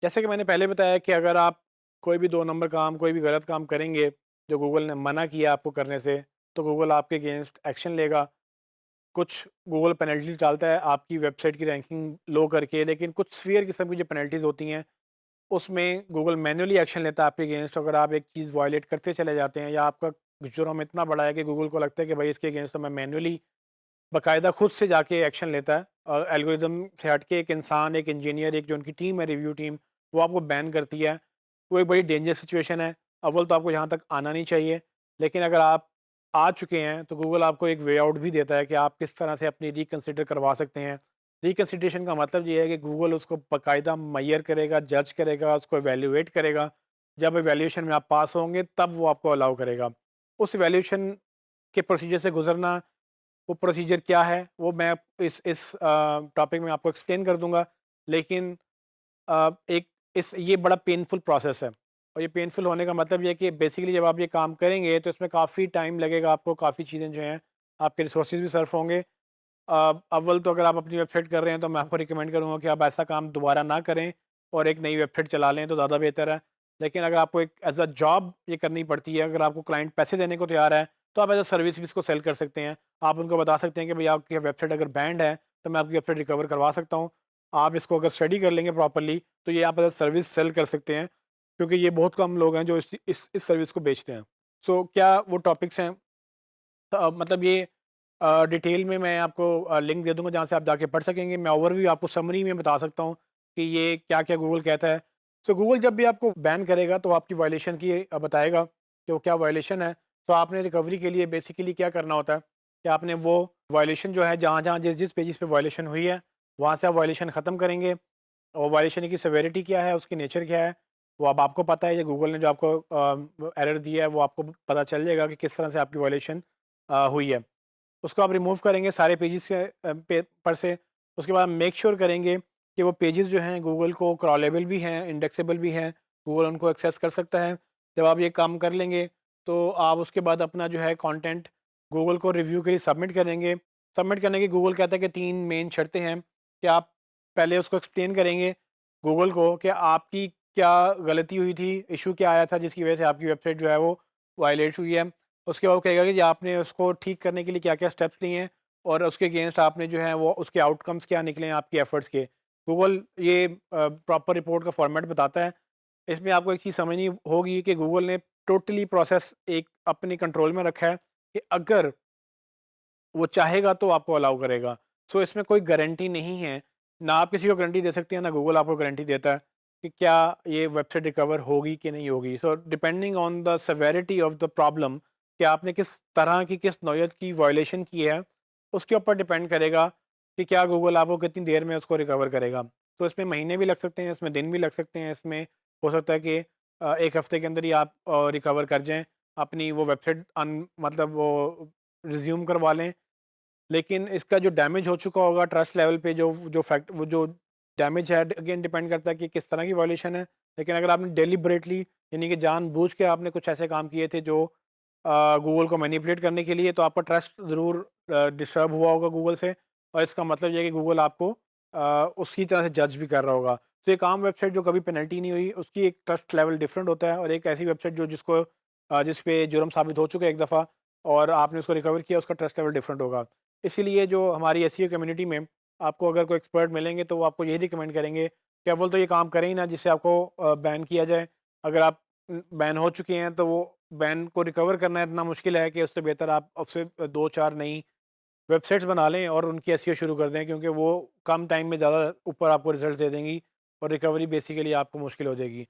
जैसे कि मैंने पहले बताया कि अगर आप कोई भी 2 नंबर काम, कोई भी गलत काम करेंगे, जो गूगल ने मना किया आपको करने से, तो गूगल आपके अगेंस्ट एक्शन लेगा। कुछ गूगल पेनल्टीज़ डालता है आपकी वेबसाइट की रैंकिंग लो करके, लेकिन कुछ सीवियर किस्म की जो पेनल्टीज़ होती हैं, उसमें गूगल मैन्युअली एक्शन लेता है आपके अगेंस्ट। अगर आप एक चीज़ वायलेट करते चले जाते हैं या आपका जुर्म इतना बड़ा है कि गूगल को लगता है कि भाई इसके अगेंस्ट तो मैं मैन्युअली बाकायदा खुद से जाके एक्शन लेता है और एल्गोरिदम से हट के एक इंसान, एक इंजीनियर, एक जो उनकी टीम है रिव्यू टीम, वो आपको बैन करती है। वो एक बड़ी डेंजरस सिचुएशन है। अव्वल तो आपको यहाँ तक आना नहीं चाहिए, लेकिन अगर आप आ चुके हैं तो गूगल आपको एक वे आउट भी देता है कि आप किस तरह से अपनी रिकंसिडर करवा सकते हैं। रिकंसिडरेशन का मतलब ये है कि गूगल उसको बाकायदा मैयर करेगा, जज करेगा, उसको इवैल्यूएट करेगा। जब इवैल्यूएशन में आप पास होंगे तब वो आपको अलाउ करेगा। उस इवैल्यूएशन के प्रोसीजर से गुज़रना, वो प्रोसीजर क्या है, वो मैं इस टॉपिक में आपको एक्सप्लेन कर दूँगा। लेकिन एक इस ये बड़ा पेनफुल प्रोसेस है और ये पेनफुल होने का मतलब ये है कि बेसिकली जब आप ये काम करेंगे तो इसमें काफ़ी टाइम लगेगा आपको, काफ़ी चीज़ें जो हैं, आपके रिसोर्सेज़ भी सर्फ होंगे। अव्वल तो अगर आप अपनी वेबसाइट कर रहे हैं तो मैं आपको रिकमेंड करूँगा कि आप ऐसा काम दोबारा ना करें और एक नई वेबसाइट चला लें तो ज़्यादा बेहतर है। लेकिन अगर आपको एक एज़ अ जॉब ये करनी पड़ती है, अगर आपको क्लाइंट पैसे देने को तैयार है, तो आप एज़ अ सर्विस भी इसको सेल कर सकते हैं। आप उनको बता सकते हैं कि भई आपकी वेबसाइट अगर बैंड है, तो मैं आपकी वेबसाइट रिकवर करवा सकता हूँ। आप इसको अगर स्टडी कर लेंगे प्रॉपर्ली, तो ये आप एज़ अ सर्विस सेल कर सकते हैं, क्योंकि ये बहुत कम लोग हैं जो इस सर्विस को बेचते हैं। सो क्या वो टॉपिक्स हैं, मतलब ये डिटेल में मैं आपको लिंक दे दूँगा जहाँ से आप जाके पढ़ सकेंगे। मैं ओवरव्यू आपको समरी में बता सकता हूँ कि ये क्या-क्या गूगल कहता है। सो गूगल जब भी आपको बैन करेगा तो आपकी वायलेशन की बताएगा कि वो क्या वायलेशन है। तो आपने रिकवरी के लिए बेसिकली क्या करना होता है कि आपने वो वायलेशन जो है जहाँ-जहाँ, जिस-जिस पेजेज़ पे वायलेशन हुई है, वहाँ से आप वायलेशन ख़त्म करेंगे और वायलेशन की सेवेरिटी क्या है, उसकी नेचर क्या है, वो अब आपको पता है। ये गूगल ने जो आपको एरर दिया है वो आपको पता चल जाएगा कि किस तरह से आपकी वायलेशन हुई है। उसको आप रिमूव करेंगे सारे पेजेस से पर से। उसके बाद मेक श्योर करेंगे कि वो पेजेस जो हैं गूगल को क्रॉलेबल भी हैं, इंडेक्सेबल भी हैं, गूगल उनको एक्सेस कर सकता है। जब आप ये काम कर लेंगे तो आप उसके बाद अपना जो है कंटेंट गूगल को रिव्यू के लिए सबमिट करेंगे। सबमिट करने की गूगल कहता है कि 3 मेन शर्तें हैं कि आप पहले उसको एक्सप्लेन करेंगे गूगल को कि आपकी क्या गलती हुई थी, इश्यू क्या आया था जिसकी वजह से आपकी वेबसाइट जो है वो वायलेट हुई है। उसके बाद वो कहेगा कि आपने उसको ठीक करने के लिए क्या-क्या स्टेप्स लिए हैं और उसके अगेंस्ट आपने जो है वो उसके आउटकम्स क्या निकले हैं आपकी एफर्ट्स के। गूगल ये प्रॉपर रिपोर्ट का फॉर्मेट बताता है। इसमें आपको एक चीज़ समझनी होगी कि गूगल ने टोटली प्रोसेस एक अपने कंट्रोल में रखा है कि अगर वो चाहेगा तो आपको अलाउ करेगा। सो इसमें कोई गारंटी नहीं है, ना आप किसी को गारंटी दे सकते हैं, ना गूगल आपको गारंटी देता है कि क्या ये वेबसाइट रिकवर होगी कि नहीं होगी। So depending on the severity of the problem, कि आपने किस तरह की, किस नौयत की वायलेशन की है, उसके ऊपर डिपेंड करेगा कि क्या गूगल आपको कितनी देर में उसको रिकवर करेगा। तो इसमें महीने भी लग सकते हैं, इसमें दिन भी लग सकते हैं, इसमें हो सकता है कि 1 हफ्ते के अंदर ही आप रिकवर कर जाएँ, अपनी वो वेबसाइट मतलब वो रिज़्यूम करवा लें। लेकिन इसका जो डैमेज हो चुका होगा ट्रस्ट लेवल पे, वो जो डैमेज है, अगेन डिपेंड करता है कि किस तरह की वायलेशन है। लेकिन अगर आपने डेलिबरेटली, यानी कि जानबूझ के आपने कुछ ऐसे काम किए थे जो गूगल को मैनिपुलेट करने के लिए, तो आपका ट्रस्ट ज़रूर डिस्टर्ब हुआ होगा गूगल से, और इसका मतलब ये है कि गूगल आपको उसी तरह से जज भी कर रहा होगा। तो एक आम वेबसाइट जो कभी पेनल्टी नहीं हुई, उसकी एक ट्रस्ट लेवल डिफरेंट होता है, और एक ऐसी वेबसाइट जो जिस पे जुर्म साबित हो चुका है एक दफ़ा और आपने उसको रिकवर किया, उसका ट्रस्ट लेवल डिफरेंट होगा। इसीलिए जो हमारी एसईओ कम्युनिटी में आपको अगर कोई एक्सपर्ट मिलेंगे तो वो आपको यही रिकमेंड करेंगे कि अव्वल तो ये काम करें ही ना जिससे आपको बैन किया जाए। अगर आप बैन हो चुके हैं तो वो बैन को रिकवर करना इतना मुश्किल है कि उससे बेहतर आप उससे 2-4 नई वेबसाइट्स बना लें और उनकी एसईओ शुरू कर दें, क्योंकि वो कम टाइम में ज़्यादा ऊपर आपको रिजल्ट दे देंगी और रिकवरी बेसिकली आपको मुश्किल हो जाएगी।